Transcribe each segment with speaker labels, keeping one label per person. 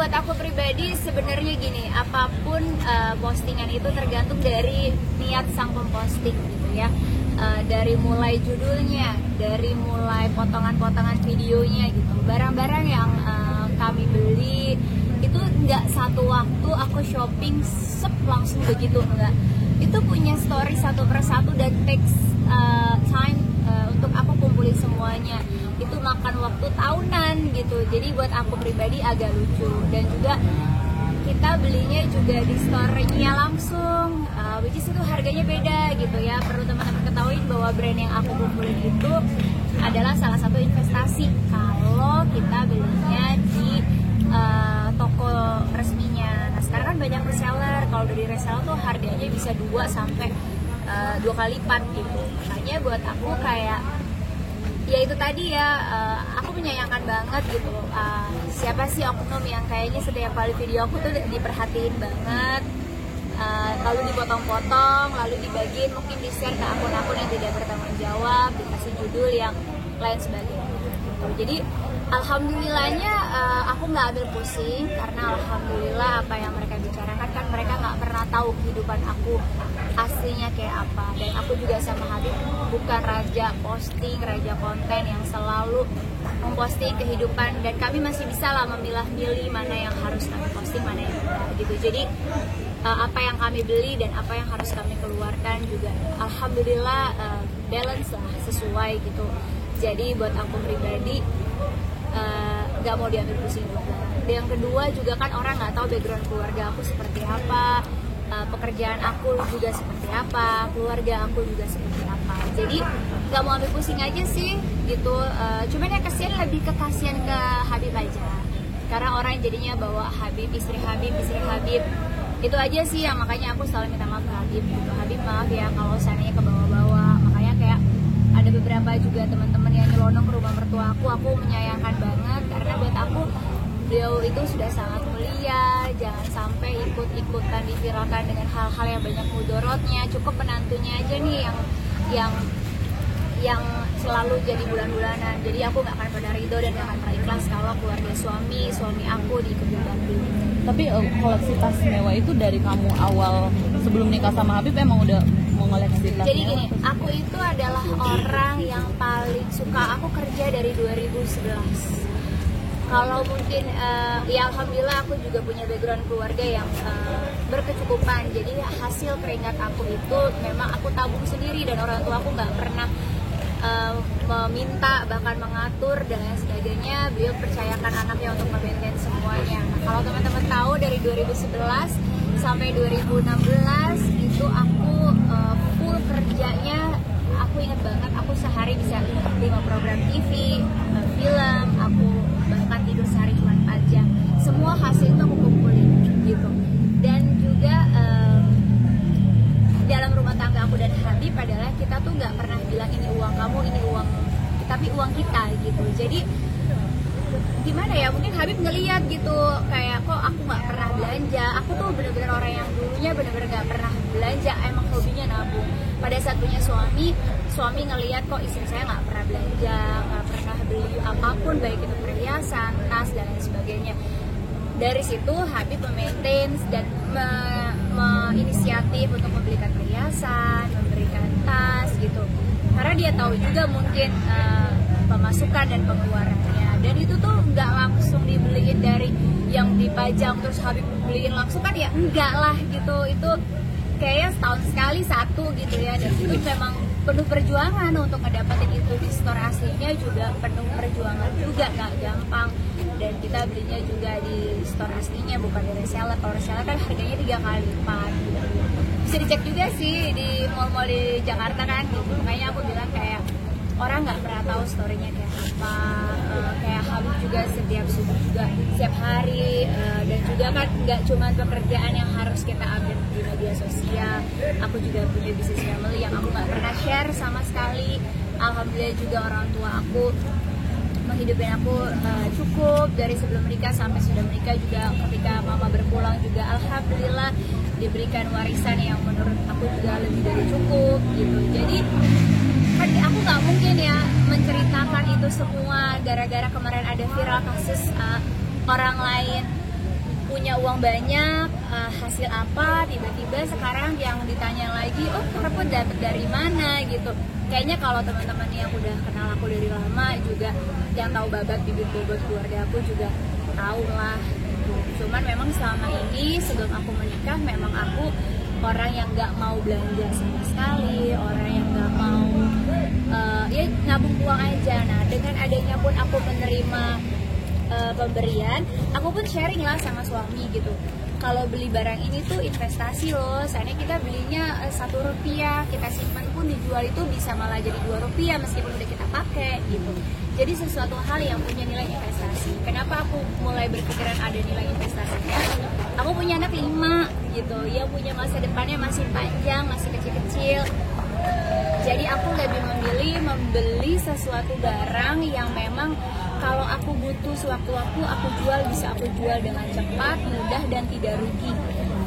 Speaker 1: buat aku pribadi sebenarnya gini, apapun postingan itu tergantung dari niat sang pemposting gitu ya. Dari mulai judulnya, dari mulai potongan-potongan videonya gitu. Barang-barang yang kami beli itu nggak satu waktu aku shopping langsung begitu, enggak. Itu punya story satu persatu dan takes time untuk aku kumpulin semuanya. Itu makan waktu tahunan gitu. Jadi buat aku pribadi agak lucu. Dan juga kita belinya juga di store-nya langsung, which is itu harganya beda gitu ya. Perlu teman-teman ketahui bahwa brand yang aku kumpulin itu adalah salah satu investasi kalau kita belinya di toko resminya. Nah sekarang kan banyak reseller. Kalau dari reseller tuh harganya bisa 2 sampai 2 kali lipat gitu. Makanya buat aku kayak ya itu tadi ya, aku menyayangkan banget gitu. Siapa sih oknum yang kayaknya setiap kali video aku tuh diperhatiin banget, lalu dipotong-potong, lalu dibagiin, mungkin di-share ke akun-akun yang tidak bertanggung jawab, dikasih judul yang lain sebagainya gitu. Jadi alhamdulillahnya aku nggak ambil pusing, karena alhamdulillah apa yang mereka bicarakan kan mereka nggak pernah tahu kehidupan aku aslinya kayak apa. Dan aku juga sama Habib bukan raja posting, raja konten yang selalu memposting kehidupan, dan kami masih bisa lah memilah-milih mana yang harus kami posting, mana yang enggak gitu. Jadi apa yang kami beli dan apa yang harus kami keluarkan juga alhamdulillah balance lah, sesuai gitu. Jadi buat aku pribadi nggak mau diambil pusing juga. Yang kedua juga kan orang nggak tahu background keluarga aku seperti apa, pekerjaan aku juga seperti apa, keluarga aku juga seperti apa. Jadi nggak mau ambil pusing aja sih gitu. Cuman yang kasihan lebih ke kasihan ke Habib aja, karena orang jadinya bawa Habib, istri Habib itu aja sih yang makanya aku selalu minta maaf ke Habib gitu. Habib maaf ya kalau seandainya ke bawah-bawah. Makanya kayak ada beberapa juga teman-teman yang nyelonong ke rumah mertua aku menyayangkan banget, karena buat aku beliau itu sudah sangat mulia. Jangan sampai ikut-ikutan diviralkan dengan hal-hal yang banyak mudorotnya. Cukup penantunya aja nih yang selalu jadi bulan-bulanan. Jadi aku nggak akan pernah ridho dan nggak akan pernah ikhlas kalau keluarga suami aku diikuti bantu.
Speaker 2: Tapi koleksi tas mewah itu dari kamu awal sebelum nikah sama Habib emang udah mau ngoleksi tas?
Speaker 1: Jadi gini, aku itu adalah orang yang paling suka, aku kerja dari 2011. Kalau mungkin ya alhamdulillah aku juga punya background keluarga yang berkecukupan. Jadi hasil keringat aku itu memang aku tabung sendiri, dan orang tua aku nggak pernah meminta, bahkan mengatur dan lain sebagainya. Beliau percayakan anaknya untuk memaintain semuanya. Nah, kalau teman-teman tahu dari 2011 sampai 2016 itu aku full kerjanya. Aku ingat banget, aku sehari bisa 5 program TV, film, aku bahkan tidur sehari cuma 4 jam. Semua hasil itu aku kumpulin gitu. Dan juga dalam rumah tangga aku dan Habib adalah kita tuh nggak pernah bilang ini uang kamu, ini uang, tapi uang kita gitu. Jadi gimana ya, mungkin Habib ngeliat gitu kayak kok aku nggak pernah belanja. Aku tuh bener-bener orang yang dulunya bener-bener nggak pernah belanja, emang hobinya nabung. Pada saat punya suami ngeliat kok istri saya nggak pernah belanja, nggak pernah beli apapun, baik itu perhiasan, tas dan lain sebagainya. Dari situ Habib memaintain dan menginisiatif untuk membelikan perhiasan, memberikan tas gitu. Karena dia tahu juga mungkin pemasukan dan pengeluarannya. Dan itu tuh nggak langsung dibeliin dari yang dipajang terus Habib beliin langsung kan ya, enggak lah gitu. Itu kayaknya setahun sekali satu gitu ya. Dan itu memang penuh perjuangan untuk ngedapetin itu. Di store aslinya juga penuh perjuangan juga, nggak gampang. Dan kita belinya juga di store aslinya, bukan di reseller. Kalau reseller kan harganya 3 kali lipat gitu. Bisa dicek juga sih di mall-mall di Jakarta kan gitu. Makanya aku bilang kayak orang nggak pernah tahu storynya kayak apa. Kayak Habib juga setiap subuh juga setiap hari, dan juga kan nggak cuma pekerjaan yang harus kita update di media sosial. Aku juga punya bisnis family yang aku nggak pernah share sama sekali. Alhamdulillah juga orang tua aku menghidupin aku cukup dari sebelum menikah sampai sudah menikah juga. Ketika mama berpulang juga alhamdulillah diberikan warisan yang menurut aku juga lebih dari cukup gitu. Jadi kan aku nggak mungkin ya menceritakan itu semua gara-gara kemarin ada viral kasus orang lain punya uang banyak, hasil apa, tiba-tiba sekarang yang ditanya lagi, oh kamu dapat dari mana gitu. Kayaknya kalau teman-teman yang udah kenal aku dari lama juga, yang tahu babat bibit bobot keluarga aku juga tahu lah gitu. Cuman memang selama ini sebelum aku menikah memang aku orang yang nggak mau belanja sama sekali, orang yang nggak mau ya nabung uang aja. Nah dengan adanya pun aku menerima pemberian, aku pun sharing lah sama suami gitu. Kalau beli barang ini tuh investasi loh, soalnya kita belinya Rp1, kita simpan pun dijual itu bisa malah jadi Rp2 meskipun udah kita pakai gitu. Jadi sesuatu hal yang punya nilai investasi. Kenapa aku mulai berpikiran ada nilai investasinya? Aku punya anak 5 gitu, yang punya masa depannya masih panjang, masih kecil-kecil. Jadi aku lebih memilih membeli sesuatu barang yang memang kalau aku butuh sewaktu-waktu aku jual, bisa aku jual dengan cepat, mudah dan tidak rugi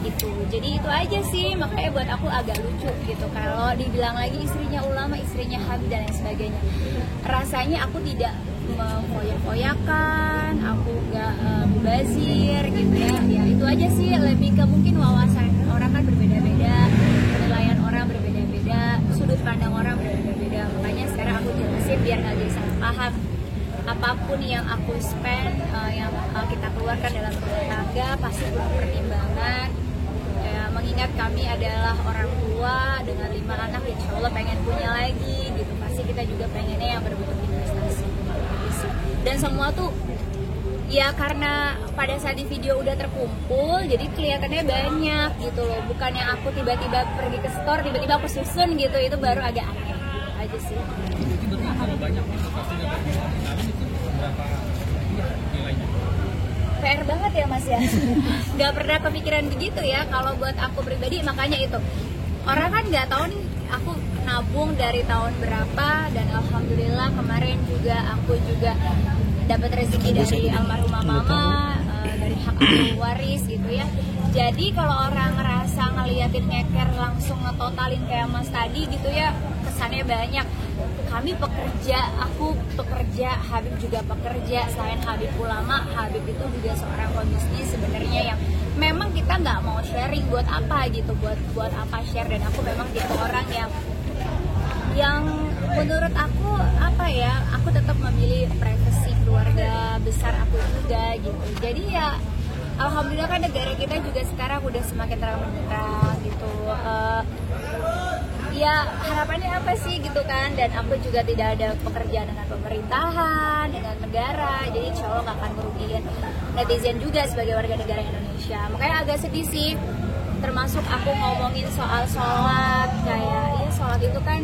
Speaker 1: gitu. Jadi itu aja sih, makanya buat aku agak lucu gitu kalau dibilang lagi istrinya ulama, istrinya Habib dan lain sebagainya. Rasanya aku tidak memfoya-foyakan, aku gak mubazir gitu ya. Ya itu aja sih, lebih ke mungkin wawasan orang kan berbeda-beda, penilaian orang berbeda-beda, sudut pandang orang berbeda-beda. Makanya sekarang aku jelasin biar gak jadi salah paham. Apapun yang aku spend, yang kita keluarkan dalam rumah tangga pasti penuh pertimbangan. Mengingat kami adalah orang tua dengan 5 anak, insya Allah pengen punya lagi gitu. Pasti kita juga pengennya yang berbentuk investasi. Dan semua tuh ya karena pada saat di video udah terkumpul, jadi kelihatannya banyak gitu loh. Bukan yang aku tiba-tiba pergi ke store, tiba-tiba aku susun gitu, itu baru agak aneh gitu aja sih. PR banget ya Mas ya. Gak pernah kepikiran begitu ya. Kalau buat aku pribadi, makanya itu orang kan nggak tahu nih aku nabung dari tahun berapa, dan alhamdulillah kemarin juga aku juga dapat rezeki dari almarhumah mama, dari hak ahli waris gitu ya. Jadi kalau orang ngerasa ngeliatin ngeker langsung ngetotalin kayak Mas tadi gitu ya, kesannya banyak. Kami pekerja, aku pekerja, Habib juga pekerja. Selain Habib ulama, Habib itu juga seorang pebisnis sebenarnya yang memang kita nggak mau sharing buat apa gitu, buat apa share. Dan aku memang tipe orang yang menurut aku apa ya, aku tetap memilih privasi keluarga besar aku juga gitu. Jadi ya alhamdulillah kan negara kita juga sekarang udah semakin terang-benderang gitu. Ya harapannya apa sih gitu kan, dan aku juga tidak ada pekerjaan dengan pemerintahan, dengan negara, jadi insya Allah gak akan merugikan netizen juga sebagai warga negara Indonesia. Makanya agak sedih sih, termasuk aku ngomongin soal sholat, kayak ya sholat itu kan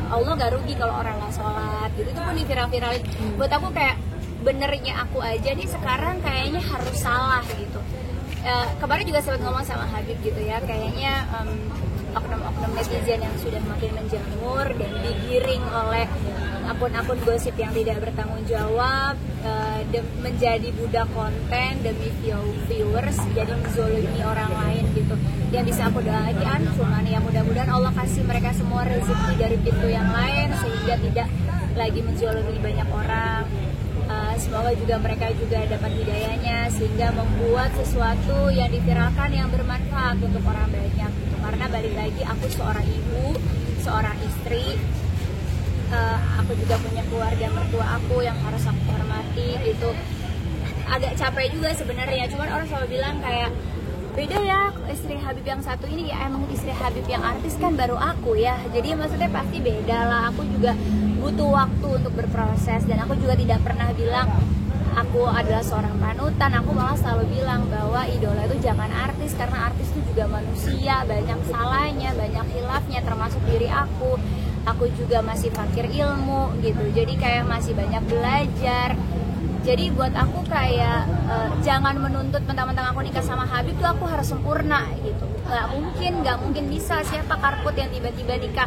Speaker 1: Allah gak rugi kalau orang gak sholat gitu. Itu pun diviral-viralin. Buat aku kayak benernya aku aja nih sekarang kayaknya harus salah gitu. Kemarin juga sempat ngomong sama Habib gitu ya, kayaknya oknum-oknum netizen yang sudah makin menjamur dan digiring oleh akun-akun gosip yang tidak bertanggung jawab, menjadi budak konten demi viewers, jadi menzolimi orang lain gitu. Yang bisa aku doakan cuman ya mudah-mudahan Allah kasih mereka semua rezeki dari pintu yang lain sehingga tidak lagi menzolimi banyak orang. Semoga juga mereka juga dapat hidayahnya sehingga membuat sesuatu yang diviralkan yang bermanfaat untuk orang banyak gitu. Karena balik lagi aku seorang ibu, seorang istri, aku juga punya keluarga mertua aku yang harus aku hormati gitu. Agak capek juga sebenarnya, cuman orang selalu bilang kayak beda ya istri Habib yang satu ini, ya emang istri Habib yang artis kan baru aku ya, jadi maksudnya pasti beda lah. Aku juga butuh waktu untuk berproses, dan aku juga tidak pernah bilang aku adalah seorang panutan. Aku malah selalu bilang bahwa idola itu jangan artis, karena artis itu juga manusia, banyak salahnya, banyak khilafnya, termasuk diri aku. Aku juga masih fakir ilmu gitu, jadi kayak masih banyak belajar. Jadi buat aku kayak jangan menuntut mentang-mentang aku nikah sama Habib tuh aku harus sempurna gitu. Gak mungkin bisa. Siapa karput yang tiba-tiba nikah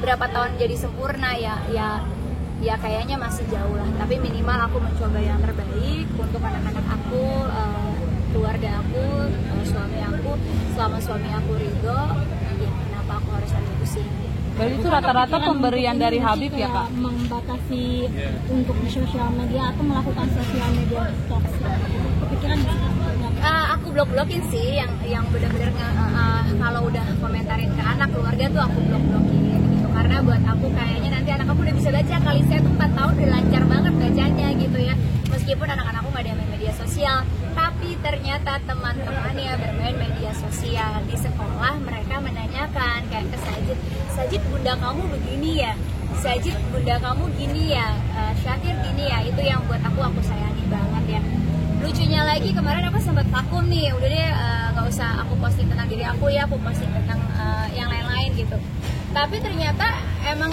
Speaker 1: berapa tahun jadi sempurna ya kayaknya masih jauh lah. Tapi minimal aku mencoba yang terbaik untuk anak-anak aku, keluarga aku, suami aku. Selama suami aku ridho, ya kenapa aku harus ada pusing?
Speaker 2: Berarti itu rata-rata
Speaker 3: Kepikiran
Speaker 2: pemberian
Speaker 3: untuk
Speaker 2: dari
Speaker 3: ini
Speaker 2: Habib
Speaker 3: gitu
Speaker 2: ya Kak?
Speaker 3: Membatasi untuk di sosial media atau melakukan sosial media detox. Kepikiran nggak sih?
Speaker 1: Aku blok-blokin sih yang benar-benar kalau udah komentarin ke anak keluarga tuh aku blok-blokin gitu, karena buat aku kayaknya nanti anak aku udah bisa baca, kali saya tuh 4 tahun udah lancar banget bacanya gitu ya, meskipun anak-anakku nggak ada main media sosial, tapi ternyata teman-temannya bermain media sosial di sekolah. Mereka menanyakan kayak ke Sajid bunda kamu begini ya, Sajid bunda kamu gini ya, Syakir gini ya. Itu yang buat aku sayangi banget ya. Lucunya lagi kemarin aku sempat vakum nih, udah deh nggak usah aku posting tentang diri aku ya, aku posting tentang yang lain-lain gitu. Tapi ternyata emang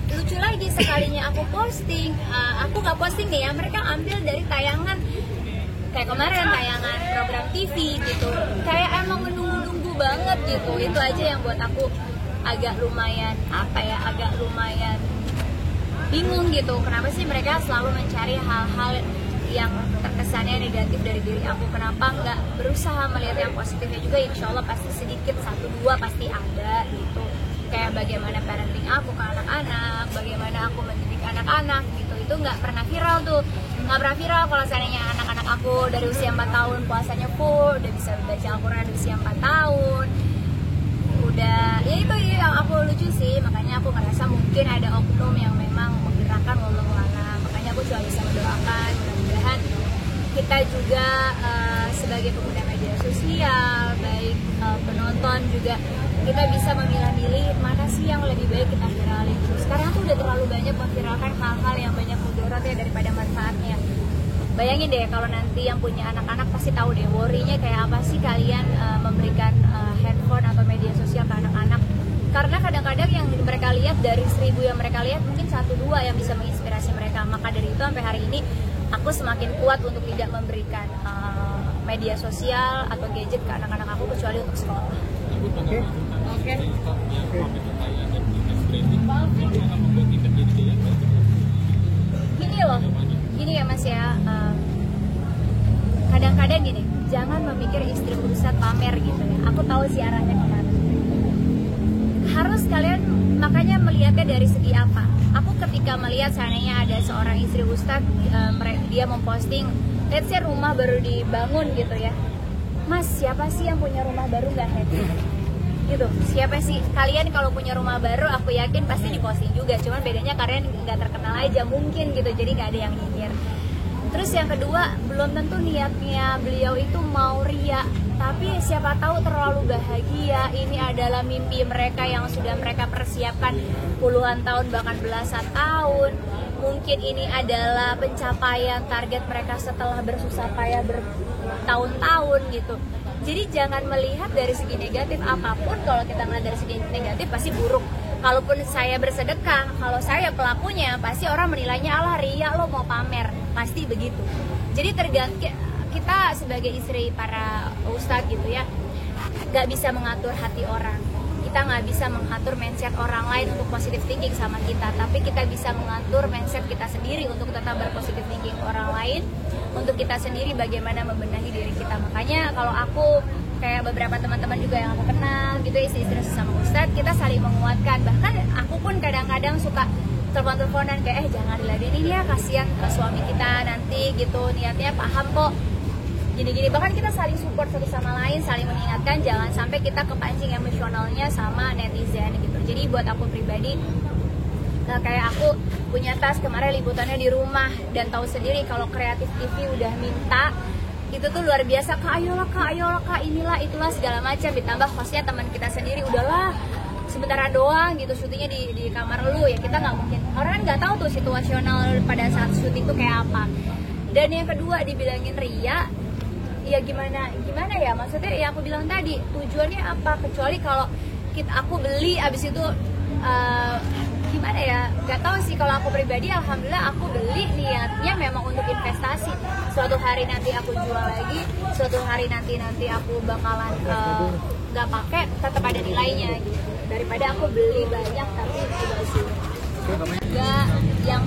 Speaker 1: lucu lagi, sekalinya aku posting, aku nggak posting nih ya, mereka ambil dari tayangan kayak kemarin tayangan program TV gitu, kayak emang menunggu-nunggu banget gitu. Itu aja yang buat aku agak lumayan agak lumayan bingung gitu, kenapa sih mereka selalu mencari hal-hal yang terkesannya negatif dari diri aku, kenapa nggak berusaha melihat yang positifnya juga. Insya Allah pasti sedikit 1-2 pasti ada gitu, kayak bagaimana parenting aku ke anak-anak, bagaimana aku mendidik anak-anak gitu. Itu nggak pernah viral tuh, nggak pernah viral kalau seandainya anak-anak aku dari usia 4 tahun puasanya full, udah bisa baca Al-Quran dari usia 4 tahun, udah ya itu yang aku lucu sih. Makanya aku ngerasa mungkin ada oknum yang memang menggerakkan wallahu a'lam. Makanya aku cuma bisa mendoakan mudah-mudahan kita juga sebagai pengguna media sosial, baik penonton juga, kita bisa memilah-milih mana sih yang lebih baik kita viralin. Sekarang tuh udah terlalu banyak memviralkan hal-hal yang banyak mudaratnya daripada manfaatnya. Bayangin deh kalau nanti yang punya anak-anak pasti tahu deh worry-nya kayak apa sih kalian memberikan handphone atau media sosial ke anak-anak. Karena kadang-kadang yang mereka lihat dari 1000 yang mereka lihat mungkin 1-2 yang bisa menginspirasi mereka. Maka dari itu sampai hari ini aku semakin kuat untuk tidak memberikan media sosial atau gadget ke anak-anak aku kecuali untuk sekolah. Oke. Gini ya Mas ya, kadang-kadang gini, jangan memikir istri ustadz pamer gitu ya. Aku tahu sih arahnya kemana. Harus kalian makanya melihatnya dari segi apa. Aku ketika melihat seandainya ada seorang istri ustadz, dia memposting, let's say rumah baru dibangun gitu ya. Mas, siapa sih yang punya rumah baru nggak happy? Gitu, siapa sih kalian kalau punya rumah baru, aku yakin pasti diposting juga, cuman bedanya kalian nggak terkenal aja mungkin gitu, jadi nggak ada yang nyinyir. Terus yang kedua, belum tentu niatnya beliau itu mau ria, tapi siapa tahu terlalu bahagia, ini adalah mimpi mereka yang sudah mereka persiapkan puluhan tahun bahkan belasan tahun. Mungkin ini adalah pencapaian target mereka setelah bersusah payah bertahun-tahun gitu. Jadi jangan melihat dari segi negatif apapun. Kalau kita melihat dari segi negatif pasti buruk. Kalaupun saya bersedekah, kalau saya pelakunya pasti orang menilainya ala ria lo mau pamer, pasti begitu. Jadi tergantung kita sebagai istri para ustadz gitu ya, nggak bisa mengatur hati orang. Kita nggak bisa mengatur mindset orang lain untuk positive thinking sama kita, tapi kita bisa mengatur mindset kita sendiri untuk tetap berpositive thinking ke orang lain, untuk kita sendiri bagaimana membenahi diri kita. Makanya kalau aku kayak beberapa teman-teman juga yang aku kenal gitu, istri-istri sama ustadz, kita saling menguatkan. Bahkan aku pun kadang-kadang suka telepon-teleponan kayak jangan diladenin ya, kasihan suami kita nanti gitu, niatnya paham kok gini-gini. Bahkan kita saling support satu sama lain, saling mengingatkan jangan sampai kita kepancing emosionalnya sama netizen gitu. Jadi buat aku pribadi, kayak aku punya tas kemarin liputannya di rumah, dan tahu sendiri kalau kreatif TV udah minta itu tuh luar biasa, kak ayolah kak, inilah itulah segala macam, ditambah hostnya teman kita sendiri, udahlah sebentar doang gitu syutingnya di kamar lu ya, kita nggak mungkin, orang nggak tahu tuh situasional pada saat syuting tuh kayak apa. Dan yang kedua dibilangin ria, ya gimana ya, maksudnya yang aku bilang tadi, tujuannya apa, kecuali kalau aku beli abis itu gimana ya, nggak tahu sih. Kalau aku pribadi alhamdulillah aku beli niatnya memang untuk investasi, suatu hari nanti aku jual lagi, suatu hari nanti aku bakalan nggak pakai, tetap ada nilainya gitu, daripada aku beli banyak tapi tidak sih. Yang